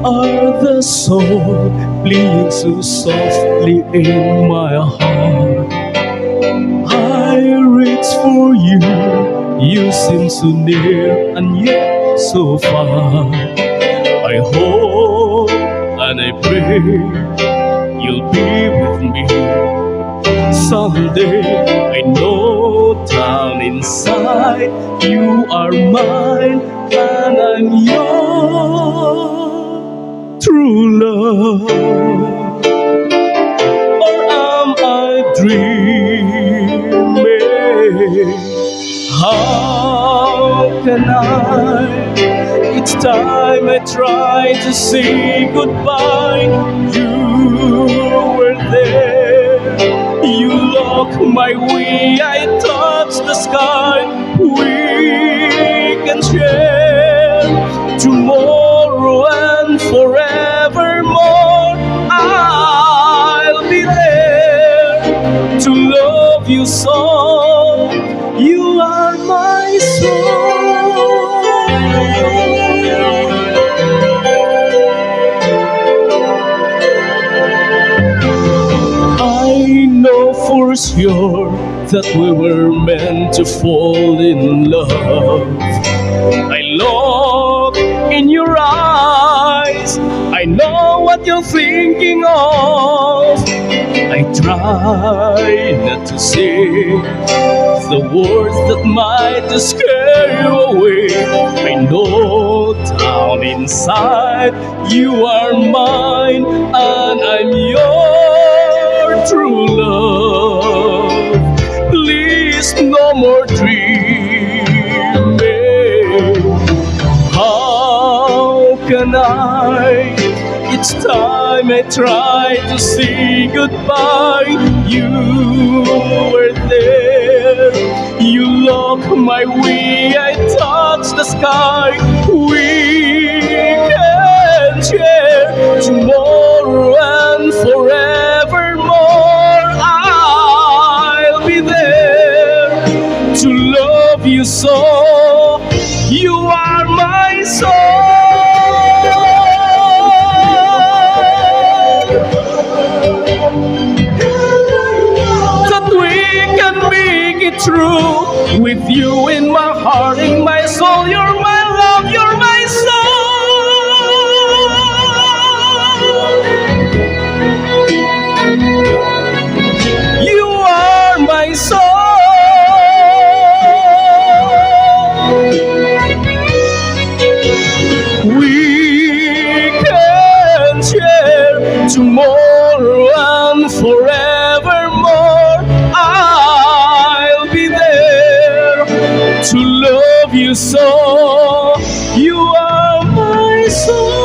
are the soul playing so softly in my heart. I reach for you, you seem so near and yet so far. I hope and I pray you'll be with me someday. I know down inside you are mine and I'm your true love. Or am I dreaming? How can I? Each time I try to say goodbye, you were there. You look my way, I touch the sky. We can share tomorrow and forevermore. I'll be there to love you so. You are my soul. I know for sure that we were meant to fall in love. I look in your eyes, I know what you're thinking of. I try not to say the words that might just scare you away. I know down inside you are mine and I'm your true love. Please, no more dreaming. How can I? Each time I try to say goodbye, you were there. You look my way, I touch the sky. We can share tomorrow and forevermore. I'll be there to love you so. You are my soul. True with you in my heart, in my soul. You're my love, you're my soul. You are my soul. We can share tomorrow and forevermore. To love you so, you are my soul.